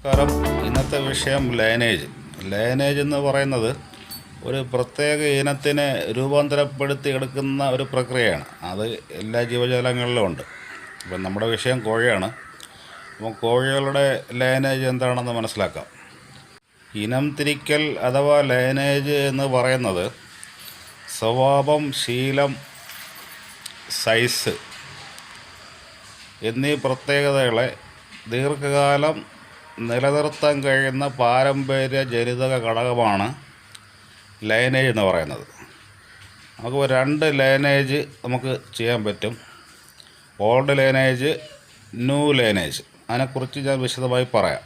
കാരണം ഇന്നത്തെ വിഷയം ലൈനേജ് എന്ന് പറയുന്നത് ഒരു പ്രത്യേക ഇനത്തിനെ രൂപാന്തരപ്പെടുത്തി എടുക്കുന്ന ഒരു പ്രക്രിയയാണ്. അത് എല്ലാ ജീവജാലങ്ങളിലും ഉണ്ട്. ഇപ്പം നമ്മുടെ വിഷയം കോഴിയാണ്. അപ്പോൾ കോഴികളുടെ ലൈനേജ് എന്താണെന്ന് മനസ്സിലാക്കാം. ഇനം തിരിക്കൽ അഥവാ ലൈനേജ് എന്ന് പറയുന്നത് സ്വഭാവം, ശീലം, സൈസ് എന്നീ പ്രത്യേകതകളെ ദീർഘകാലം നിലനിർത്താൻ കഴിയുന്ന പാരമ്പര്യ ജനിതക ഘടകമാണ് ലൈനേജ് എന്ന് പറയുന്നത്. നമുക്ക് രണ്ട് ലൈനേജ് നമുക്ക് ചെയ്യാൻ പറ്റും. Old lineage, new lineage. അതിനെക്കുറിച്ച് ഞാൻ വിശദമായി പറയാം.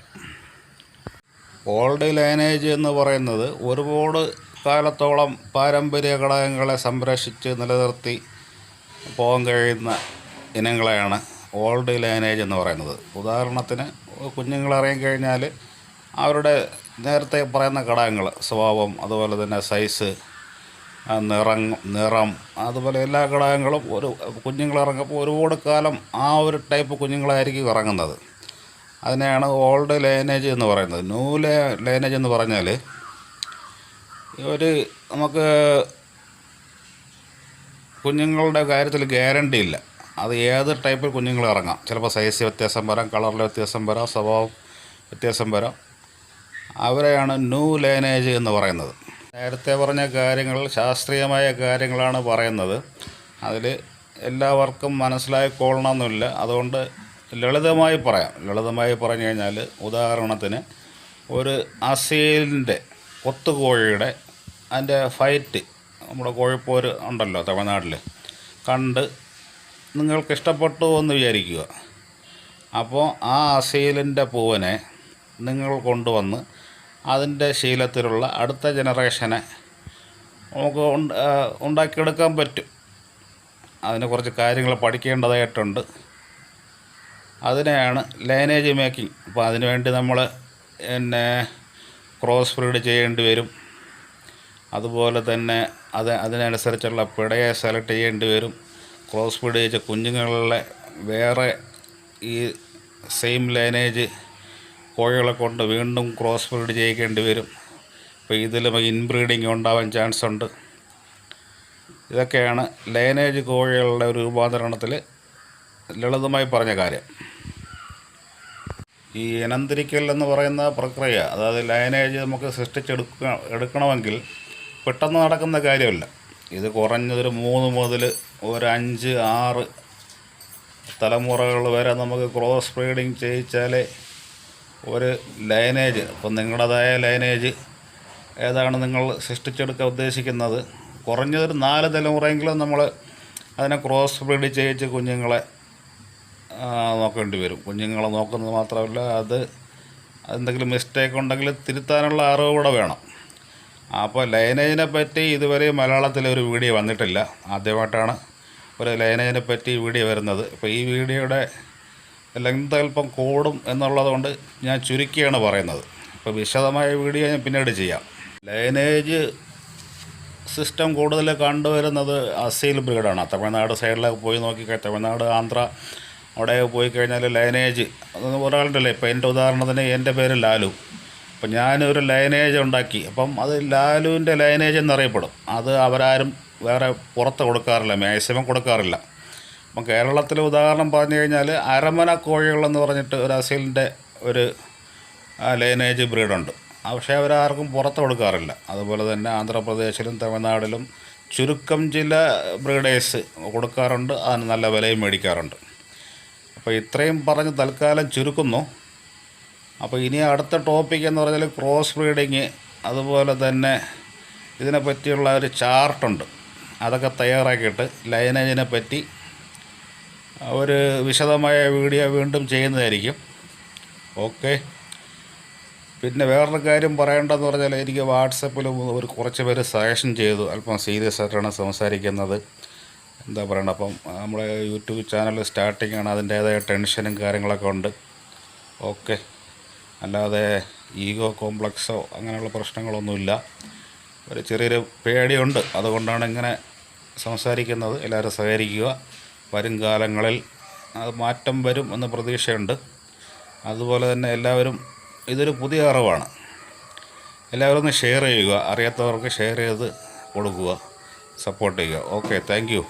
ഓൾഡ് ലൈനേജ് എന്ന് പറയുന്നത് ഒരുപാട് കാലത്തോളം പാരമ്പര്യ ഘടകങ്ങളെ സംരക്ഷിച്ച് നിലനിർത്തി പോകാൻ കഴിയുന്ന ഇനങ്ങളെയാണ് ഓൾഡ് ലൈനേജ് എന്ന് പറയുന്നത്. ഉദാഹരണത്തിന് കുഞ്ഞുങ്ങളിറങ്ങിക്കഴിഞ്ഞാൽ അവരുടെ നേരത്തെ പറയുന്ന ഘടകങ്ങൾ, സ്വഭാവം, അതുപോലെ തന്നെ സൈസ്, നിറം, അതുപോലെ എല്ലാ ഘടകങ്ങളും കുഞ്ഞുങ്ങളിറങ്ങുമ്പോൾ ഒരുപാട് കാലം ആ ഒരു ടൈപ്പ് കുഞ്ഞുങ്ങളായിരിക്കും ഇറങ്ങുന്നത്. അതിനെയാണ് ഓൾഡ് ലൈനേജ് എന്ന് പറയുന്നത്. ന്യൂ ലൈനേജ് എന്ന് പറഞ്ഞാൽ നമുക്ക് കുഞ്ഞുങ്ങളുടെ കാര്യത്തിൽ ഗ്യാരണ്ടി ഇല്ല. അത് ഏത് ടൈപ്പിൽ കുഞ്ഞുങ്ങൾ ഇറങ്ങാം. ചിലപ്പോൾ സൈസ് വ്യത്യാസം വരാം, കളറിൽ വ്യത്യാസം വരാം, സ്വഭാവം വ്യത്യാസം വരാം. അവരെയാണ് ന്യൂ ലൈനേജ് എന്ന് പറയുന്നത്. നേരത്തെ പറഞ്ഞ കാര്യങ്ങൾ ശാസ്ത്രീയമായ കാര്യങ്ങളാണ് പറയുന്നത്. അതിൽ എല്ലാവർക്കും മനസ്സിലായിക്കൊള്ളണമെന്നില്ല. അതുകൊണ്ട് ലളിതമായി പറയാം. ലളിതമായി പറഞ്ഞു കഴിഞ്ഞാൽ, ഉദാഹരണത്തിന് ഒരു അസീലിൻ്റെ കൊത്തുകോഴിയുടെ അതിൻ്റെ ഫൈറ്റ് നമ്മുടെ കോഴിപ്പോര് ഉണ്ടല്ലോ തമിഴ്നാട്ടിൽ, കണ്ട് നിങ്ങൾക്ക് ഇഷ്ടപ്പെട്ടു എന്ന് വിചാരിക്കുക. അപ്പോൾ ആ അസീലിൻ്റെ പൂവിനെ നിങ്ങൾ കൊണ്ടുവന്ന് അതിൻ്റെ ശീലത്തിലുള്ള അടുത്ത ജനറേഷനെ നമുക്ക് ഉണ്ടാക്കിയെടുക്കാൻ പറ്റും. അതിന് കുറച്ച് കാര്യങ്ങൾ പഠിക്കേണ്ടതായിട്ടുണ്ട്. അതിനെയാണ് ലൈനേജ് മേക്കിംഗ്. അപ്പോൾ അതിനുവേണ്ടി നമ്മൾ ക്രോസ് ബ്രീഡ് ചെയ്യേണ്ടി വരും. അതുപോലെ തന്നെ അതിനനുസരിച്ചുള്ള പിടയെ സെലക്ട് ചെയ്യേണ്ടി വരും. ക്രോസ് ബ്രീഡ് ചെയ്ത കുഞ്ഞുങ്ങളെ വേറെ ഈ സെയിം ലൈനേജ് കോഴികളെ കൊണ്ട് വീണ്ടും ക്രോസ് ബ്രീഡ് ചെയ്യിക്കേണ്ടി വരും. അപ്പോൾ ഇതിലും ഇൻബ്രീഡിങ് ഉണ്ടാവാൻ ചാൻസ് ഉണ്ട്. ഇതൊക്കെയാണ് ലൈനേജ് കോഴികളുടെ ഒരു രൂപാന്തരണത്തിൽ ലളിതമായി പറഞ്ഞ കാര്യം. ഈ ഇനംതിരിക്കൽ എന്ന് പറയുന്ന പ്രക്രിയ, അതായത് ലൈനേജ് നമുക്ക് എടുക്കണമെങ്കിൽ പെട്ടെന്ന് നടക്കുന്ന കാര്യമല്ല. ഇത് കുറഞ്ഞതൊരു 3 മുതൽ ഒരു 5, 6 തലമുറകൾ വരെ നമുക്ക് ക്രോസ് ബ്രീഡിങ് ചെയ്യിച്ചാലേ ഒരു ലൈനേജ്, ഇപ്പം നിങ്ങളുടേതായ ലൈനേജ് ഏതാണ് നിങ്ങൾ സൃഷ്ടിച്ചെടുക്കാൻ ഉദ്ദേശിക്കുന്നത്, കുറഞ്ഞതൊരു 4 തലമുറയെങ്കിലും നമ്മൾ അതിനെ ക്രോസ് ബ്രീഡ് ചെയ്യിച്ച് കുഞ്ഞുങ്ങളെ നോക്കേണ്ടി വരും. കുഞ്ഞുങ്ങളെ നോക്കുന്നത് മാത്രമല്ല, എന്തെങ്കിലും മിസ്റ്റേക്ക് ഉണ്ടെങ്കിൽ തിരുത്താനുള്ള അറിവ് കൂടെ വേണം. അപ്പോൾ ലൈനേജിനെ പറ്റി ഇതുവരെ മലയാളത്തിലൊരു വീഡിയോ വന്നിട്ടില്ല. ആദ്യമായിട്ടാണ് ഒരു ലൈനേജിനെ പറ്റി വീഡിയോ വരുന്നത്. ഇപ്പോൾ ഈ വീഡിയോയുടെ ലെങ്ത് അല്പം കൂടും എന്നുള്ളത് കൊണ്ട് ഞാൻ ചുരുക്കിയാണ് പറയുന്നത്. ഇപ്പോൾ വിശദമായ വീഡിയോ ഞാൻ പിന്നീട് ചെയ്യാം. ലൈനേജ് സിസ്റ്റം കൂടുതൽ കണ്ടുവരുന്നത് അസീൽ ബ്രീഡാണ്. തമിഴ്നാട് സൈഡിലൊക്കെ പോയി നോക്കിക്കഴിഞ്ഞാൽ, തമിഴ്നാട്, ആന്ധ്ര അവിടെ പോയി കഴിഞ്ഞാൽ ലൈനേജ് ഒരാളുണ്ടല്ലേ. ഇപ്പോൾ എൻ്റെ ഉദാഹരണത്തിന് എൻ്റെ പേര് ലാലു. അപ്പം ഞാനൊരു ലൈനേജ് ഉണ്ടാക്കി. അപ്പം അത് ലാലുവിൻ്റെ ലൈനേജ് എന്നറിയപ്പെടും. അത് അവരാരും വേറെ പുറത്ത് കൊടുക്കാറില്ല, മാക്സിമം കൊടുക്കാറില്ല. അപ്പം കേരളത്തിൽ ഉദാഹരണം പറഞ്ഞു കഴിഞ്ഞാൽ അരമന കോഴികളെന്ന് പറഞ്ഞിട്ട് ഒരു അസീലിൻ്റെ ഒരു ലൈനേജ് ബ്രീഡുണ്ട്. പക്ഷേ അവരാർക്കും പുറത്ത് കൊടുക്കാറില്ല. അതുപോലെ തന്നെ ആന്ധ്രാപ്രദേശിലും തമിഴ്നാട്ടിലും ചുരുക്കം ചില ബ്രീഡേഴ്സ് കൊടുക്കാറുണ്ട്. അതിന് നല്ല വിലയും മേടിക്കാറുണ്ട്. അപ്പോൾ ഇത്രയും പറഞ്ഞ് തൽക്കാലം ചുരുക്കുന്നു. അപ്പോൾ ഇനി അടുത്ത ടോപ്പിക് എന്ന് പറഞ്ഞാൽ ക്രോസ് ബ്രീഡിങ്. അതുപോലെ തന്നെ ഇതിനെ പറ്റിയുള്ള ഒരു ചാർട്ടുണ്ട്. അതൊക്കെ തയ്യാറാക്കിയിട്ട് ലൈനേജിനെ പറ്റി ഒരു വിശദമായ വീഡിയോ വീണ്ടും ചെയ്യുന്നതായിരിക്കും. ഓക്കെ. പിന്നെ വേറൊരു കാര്യം പറയേണ്ടതെന്ന് പറഞ്ഞാൽ, എനിക്ക് വാട്സപ്പിലും കുറച്ച് പേര് സജഷൻ ചെയ്തു, അല്പം സീരിയസ് ആയിട്ടാണ് സംസാരിക്കുന്നത്, എന്താ പറയണത്. അപ്പം നമ്മളെ യൂട്യൂബ് ചാനൽ സ്റ്റാർട്ടിങ് ആണ്, അതിൻ്റേതായ ടെൻഷനും കാര്യങ്ങളൊക്കെ ഉണ്ട്. ഓക്കെ. അല്ലാതെ ഈഗോ കോംപ്ലക്സോ അങ്ങനെയുള്ള പ്രശ്നങ്ങളൊന്നുമില്ല. ഒരു ചെറിയൊരു പേടിയുണ്ട്, അതുകൊണ്ടാണ് ഇങ്ങനെ സംസാരിക്കുന്നത്. എല്ലാവരും സഹകരിക്കുക. വരും കാലങ്ങളിൽ അത് മാറ്റം വരും എന്ന പ്രതീക്ഷയുണ്ട്. അതുപോലെ തന്നെ എല്ലാവരും ഇതൊരു പുതിയ അറിവാണ്. എല്ലാവരും ഒന്ന് ഷെയർ ചെയ്യുക, അറിയാത്തവർക്ക് ഷെയർ ചെയ്ത് കൊടുക്കുക, സപ്പോർട്ട് ചെയ്യുക. Okay, thank you.